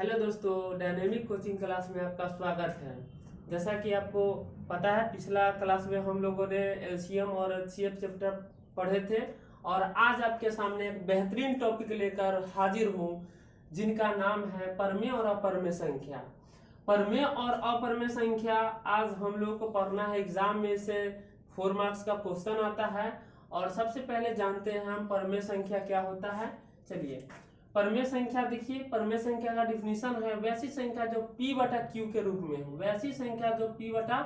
Hello दोस्तों, dynamic coaching class में आपका स्वागत है। जैसा कि आपको पता है, पिछला क्लास में हम लोगों ने एलसीएम और एचसीएफ चैप्टर पढ़े थे और आज आपके सामने एक बेहतरीन टॉपिक लेकर हाजिर हूँ जिनका नाम है परमेय और अपरमेय संख्या। परमेय और अपरमेय संख्या आज हम लोग को पढ़ना है। एग्जाम में से 4 मार्क्स का क्वेश्चन आता है और सबसे पहले जानते हैं हम परमेय संख्या क्या होता है। चलिए, परमेय संख्या देखिए, परमेय संख्या का डिफिनीशन है वैसी संख्या जो p बटा q के रूप में हो। वैसी संख्या जो p बटा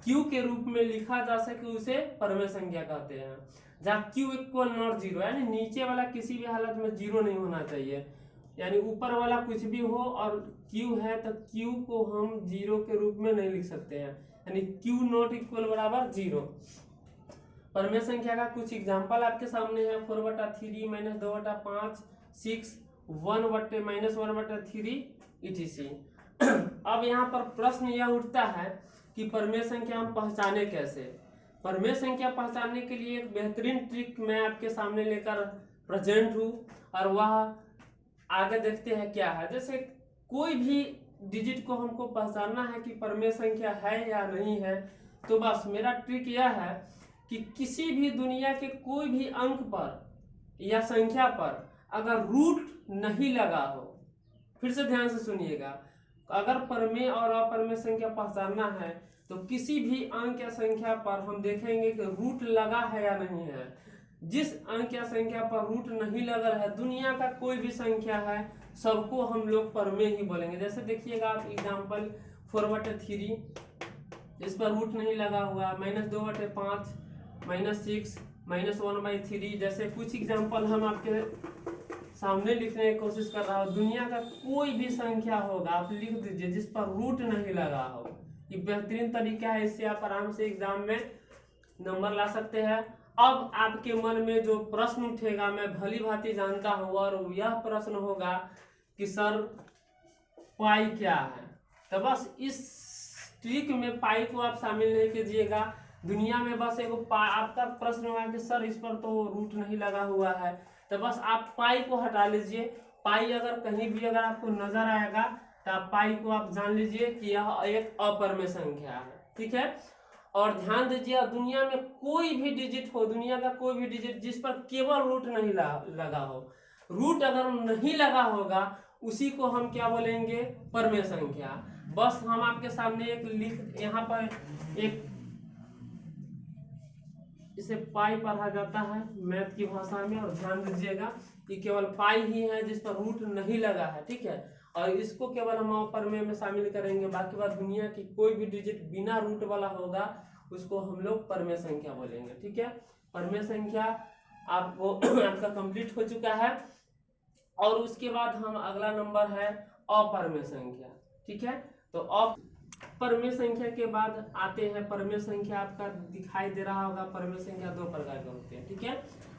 q के रूप में लिखा जा सके उसे परमेय संख्या कहते हैं। जहाँ q इक्वल नॉट जीरो, यानी नीचे वाला किसी भी हालत में जीरो नहीं होना चाहिए, यानी ऊपर वाला कुछ भी हो और q है तो q को हम जीरो के रूप में नहीं लिख सकते हैं, यानी q नॉट इक्वल बराबर जीरो। परमेय संख्या का कुछ एग्जाम्पल आपके सामने है। 4/3 माइनस 2/5 6 1/-1/3 etc। अब यहाँ पर प्रश्न यह उठता है कि परमेय संख्या हम पहचाने कैसे। परमेय संख्या पहचानने के लिए एक बेहतरीन ट्रिक मैं आपके सामने लेकर प्रेजेंट हूँ और वह आगे देखते हैं क्या है। जैसे कोई भी डिजिट को हमको पहचानना है कि परमेय संख्या है या नहीं है, तो बस मेरा ट्रिक यह है कि किसी भी दुनिया के कोई भी अंक पर या संख्या पर अगर रूट नहीं लगा हो, फिर से ध्यान से सुनिएगा, अगर परमेय और अपरमेय संख्या पहचानना है तो किसी भी अंक या संख्या पर हम देखेंगे कि रूट लगा है या नहीं है। जिस अंक या संख्या पर रूट नहीं लगा है, दुनिया का कोई भी संख्या है, सबको हम लोग परमेय ही बोलेंगे। जैसे देखिएगा आप एग्जाम्पल 4/3, इस पर रूट नहीं लगा हुआ, -2/5 -6 -1/3, जैसे कुछ एग्जाम्पल हम आपके सामने लिखने की कोशिश कर रहा हूँ। दुनिया का कोई भी संख्या होगा आप लिख दीजिए जिस पर रूट नहीं लगा हो। ये बेहतरीन तरीका है, इससे आप आराम से एग्जाम में नंबर ला सकते हैं। अब आपके मन में जो प्रश्न उठेगा मैं भली भांति जानता हूँ, और यह प्रश्न होगा कि सर पाई क्या है। तो बस इस ट्रिक में पाई को आप शामिल नहीं कीजिएगा। दुनिया में बस एक आपका प्रश्न होगा कि सर इस पर तो रूट नहीं लगा हुआ है, तो बस आप पाई को हटा लीजिए। पाई अगर कहीं भी अगर आपको नजर आएगा तो आप पाई को आप जान लीजिए कि यह एक अपरमेय संख्या है, ठीक है। और ध्यान दीजिए, दुनिया में कोई भी डिजिट हो, दुनिया का कोई भी डिजिट जिस पर केवल रूट नहीं लगा हो, रूट अगर नहीं लगा होगा उसी को हम क्या बोलेंगे, परमेय संख्या। बस हम आपके सामने एक लिख यहाँ पर एक इसे पाई पढ़ा जाता है मैथ की भाषा में, और ध्यान दीजिएगा कि केवल पाई ही है जिस पर रूट नहीं लगा है, ठीक है। और इसको केवल हम परमेय में शामिल करेंगे, बाकी बात दुनिया की कोई भी डिजिट बिना रूट वाला होगा उसको हम लोग परमेय संख्या बोलेंगे, ठीक है। परमेय संख्या आपको आपका कंप्लीट हो चुका है। और उसके बाद हम अगला नंबर है अपरमेय संख्या, ठीक है। तो परमेय संख्या के बाद आते हैं परमेय संख्या। आपका दिखाई दे रहा होगा परमेय संख्या 2 प्रकार के होते हैं, ठीक है।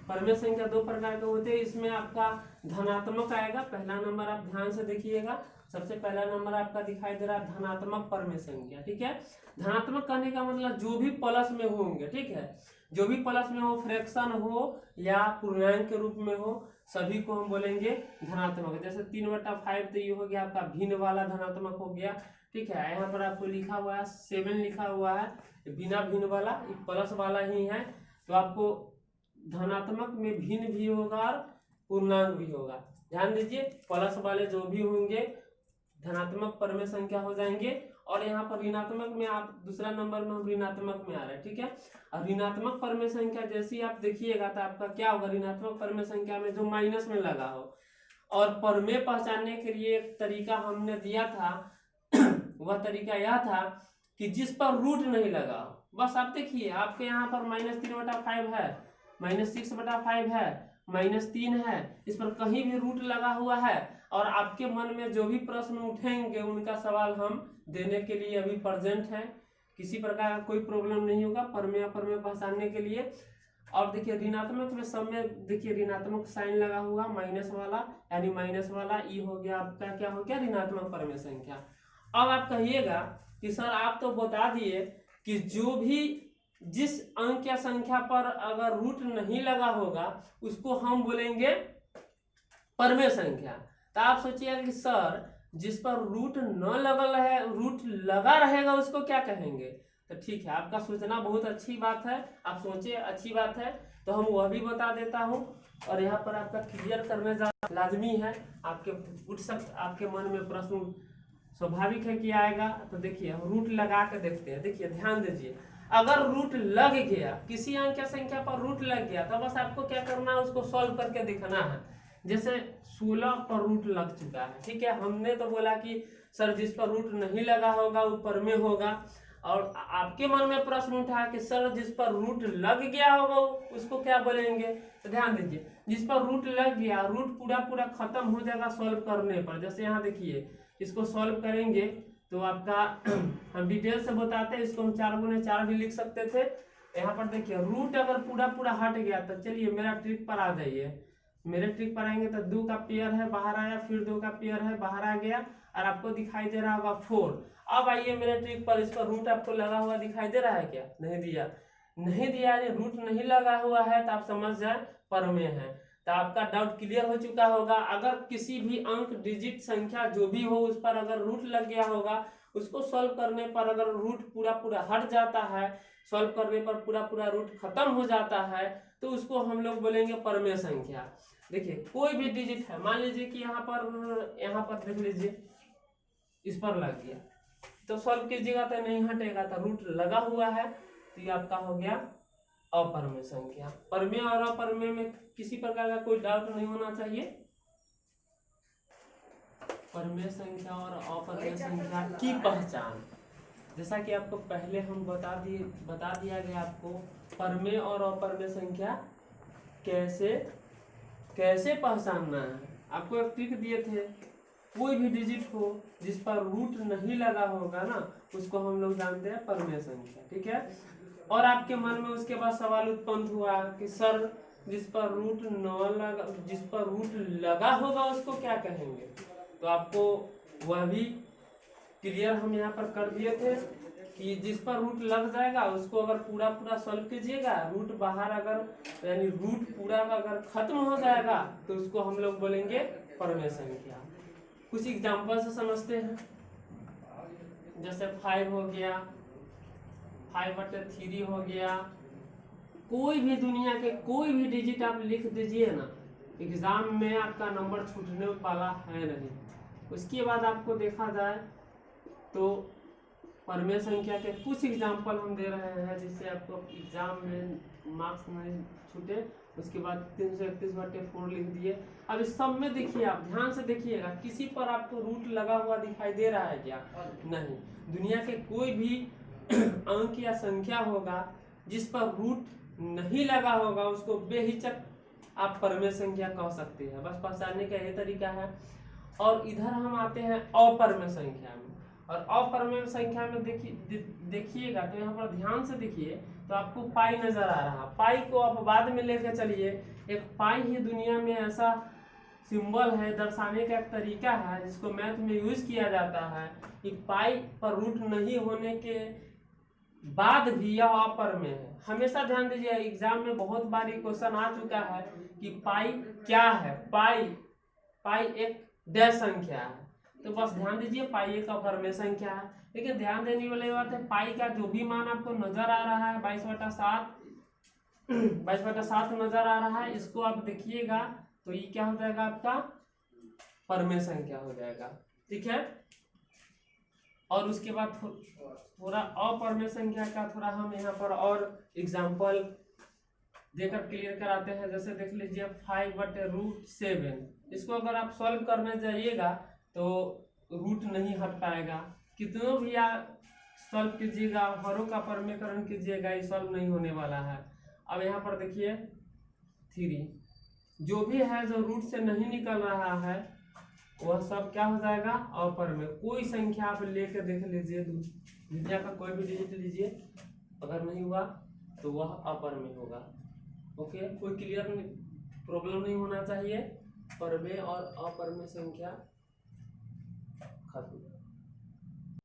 परमेय संख्या 2 प्रकार के होते हैं। इसमें आपका धनात्मक आएगा। पहला नंबर आप ध्यान से देखिएगा, सबसे पहला नंबर आपका दिखाई दे रहा है धनात्मक परमेय संख्या, ठीक है। धनात्मक कहने का मतलब जो भी प्लस में होंगे, ठीक है, जो भी प्लस में हो, फ्रैक्शन हो या पूर्णांक के रूप में हो, सभी को हम बोलेंगे धनात्मक। जैसे 3/5 तो ये हो गया आपका भिन्न वाला धनात्मक हो गया, ठीक है। यहाँ पर आपको लिखा हुआ है 7 लिखा हुआ है, बिना भिन्न वाला, प्लस वाला ही है। तो आपको धनात्मक में भिन्न भी होगा और पूर्णांक भी होगा। ध्यान दीजिए, प्लस वाले जो भी होंगे धनात्मक परमेय संख्या हो जाएंगे। और यहाँ पर ऋणात्मक में आप दूसरा नंबर में हम ऋणात्मक में आ रहे हैं, ठीक है। और ऋणात्मक परमेय संख्या जैसी आप देखिएगा तो आपका क्या होगा, ऋणात्मक परमेय संख्या में जो माइनस में लगा हो। और परमेय पहचानने के लिए एक तरीका हमने दिया था, वह तरीका यह था कि जिस पर रूट नहीं लगा हो। बस आप देखिए, आपके यहाँ पर -3/5 है, -6/5 है, -3 है, इस पर कहीं भी रूट लगा हुआ है और आपके मन में जो भी प्रश्न उठेंगे उनका सवाल हम देने के लिए अभी प्रेजेंट है। किसी प्रकार का कोई प्रॉब्लम नहीं होगा परमेय अपरमेय पहचानने के लिए। अब देखिए ऋणात्मक में सब में देखिए ऋणात्मक साइन लगा हुआ, माइनस वाला, यानी माइनस वाला ई हो गया आपका, क्या हो गया, ऋणात्मक परमेय संख्या। अब आप कहिएगा कि सर आप तो बता दिए कि जो भी जिस अंक या संख्या पर अगर रूट नहीं लगा होगा उसको हम बोलेंगे परमेय संख्या। तो आप सोचिएगा कि सर जिस पर रूट न लगल है, रूट लगा रहेगा, उसको क्या कहेंगे? तो ठीक है, आपका सोचना बहुत अच्छी बात है, आप सोचे अच्छी बात है, तो हम वह भी बता देता हूँ। और यहाँ पर आपका क्लियर करने लाजमी है, आपके उठ सकते, आपके मन में प्रश्न स्वाभाविक है कि आएगा। तो देखिए हम रूट लगा के देखते हैं। देखिए ध्यान दीजिए, अगर रूट लग गया, किसी अंक या संख्या पर रूट लग गया, तो बस आपको क्या करना है, उसको सॉल्व करके दिखाना है। जैसे 16 पर रूट लग चुका है, ठीक है, हमने तो बोला कि सर जिस पर रूट नहीं लगा होगा ऊपर में होगा, और आपके मन में प्रश्न उठा कि सर जिस पर रूट लग गया होगा उसको क्या बोलेंगे? तो ध्यान दीजिए, जिस पर रूट लग गया, रूट पूरा पूरा खत्म हो जाएगा सॉल्व करने पर। जैसे यहाँ देखिए, इसको सॉल्व करेंगे तो आपका हम डिटेल से बताते हैं, इसको हम 4 गुने 4 भी लिख सकते थे। यहाँ पर देखिए रूट अगर पूरा पूरा हट गया, तो चलिए मेरा ट्रिक पर आ जाइए। मेरे ट्रिक पर आएंगे तो 2 का पेयर है बाहर आया, फिर 2 का पेयर है बाहर आ गया, और आपको दिखाई दे रहा होगा 4। अब आइए मेरे ट्रिक पर, इस पर रूट आपको लगा हुआ दिखाई दे रहा है क्या? नहीं दिया, नहीं दिया, रूट नहीं लगा हुआ है, तो आप समझ जाए परमेय है। तो आपका डाउट क्लियर हो चुका होगा। अगर किसी भी अंक, डिजिट, संख्या जो भी हो, उस पर अगर रूट लग गया होगा, उसको सॉल्व करने पर अगर रूट पूरा पूरा हट जाता है, सॉल्व करने पर पूरा पूरा रूट खत्म हो जाता है, तो उसको हम लोग बोलेंगे परमेय संख्या। देखिए कोई भी डिजिट है, मान लीजिए कि यहाँ पर देख लीजिए, इस पर लग गया, तो सॉल्व कीजिएगा तो नहीं हटेगा, तो रूट लगा हुआ है, तो ये आपका हो गया अपरमेय संख्या। परमेय और अपरमेय में किसी प्रकार का कोई डाउट नहीं होना चाहिए। परमेय संख्या और अपरमेय संख्या की पहचान, जैसा कि आपको पहले हम बता दिया गया आपको परमेय और अपरमेय संख्या कैसे पहचानना है। आपको एक ट्रिक दिए थे, कोई भी डिजिट हो जिस पर रूट नहीं लगा होगा ना, उसको हम लोग जानते हैं परमेय संख्या, ठीक है। और आपके मन में उसके बाद सवाल उत्पन्न हुआ कि सर जिस पर रूट लगा होगा उसको क्या कहेंगे? तो आपको वह भी क्लियर हम यहाँ पर कर दिए थे कि जिस पर रूट लग जाएगा उसको अगर पूरा पूरा सॉल्व कीजिएगा, रूट बाहर अगर यानी रूट पूरा अगर खत्म हो जाएगा, तो उसको हम लोग बोलेंगे परमेय संख्या। कुछ एग्जांपल से समझते हैं। जैसे 5 हो गया, 5/3 हो गया, कोई भी दुनिया के कोई भी डिजिट आप लिख दीजिए ना, एग्जाम में आपका नंबर छूटने वाला है नहीं। उसके बाद आपको देखा जाए तो परमेय संख्या के कुछ एग्जाम्पल हम दे रहे हैं जिससे आपको एग्जाम में मार्क्स नहीं छूटे। उसके बाद 331/4 लिख दिए। अब इस सब में देखिए, आप ध्यान से देखिएगा, किसी पर आपको रूट लगा हुआ दिखाई दे रहा है क्या? नहीं। दुनिया के कोई भी अंक या संख्या होगा जिस पर रूट नहीं लगा होगा, उसको बेहिचक आप परमेय संख्या कह सकते हैं। बस पहचानने का यही तरीका है। और इधर हम आते हैं अपरमेय संख्या में, और अपरमेय संख्या में देखिएगा तो यहाँ पर ध्यान से देखिए तो आपको पाई नजर आ रहा। पाई को आप बाद में लेकर चलिए। एक पाई ही दुनिया में ऐसा सिंबल है, दर्शाने का एक तरीका है जिसको मैथ में यूज किया जाता है कि पाई पर रूट नहीं होने के बाद भी यह अपरमेय है। हमेशा ध्यान दीजिए, एग्जाम में बहुत बार ये क्वेश्चन आ चुका है कि पाई क्या है। पाई एक डैश संख्या है, तो बस ध्यान दीजिए पाई एक अपरमेय संख्या है। लेकिन ध्यान देने वाली बात है, पाई का जो भी मान आपको नजर आ रहा है 22/7 नजर आ रहा है, इसको आप देखिएगा तो ये क्या हो जाएगा, आपका परमेय संख्या हो जाएगा, ठीक है। और उसके बाद थोड़ा अपरमेय संख्या का थोड़ा हम यहाँ पर और एग्जाम्पल देकर क्लियर कराते हैं। जैसे देख लीजिए 5/√7, इसको अगर आप सॉल्व करने जाइएगा तो रूट नहीं हट पाएगा। कितनों भी आप सॉल्व कीजिएगा, हरों का परमेयकरण कीजिएगा, ये सॉल्व नहीं होने वाला है। अब यहाँ पर देखिए 3, जो भी है जो रूट से नहीं निकल रहा है वह सब क्या हो जाएगा, अपरमेय। कोई संख्या आप लेके देख लीजिए, दुनिया का कोई भी डिजिट लीजिए, अगर नहीं हुआ तो वह अपरमेय होगा। ओके, कोई क्लियर प्रॉब्लम नहीं होना चाहिए। परमेय और अपरमेय संख्या खत्म।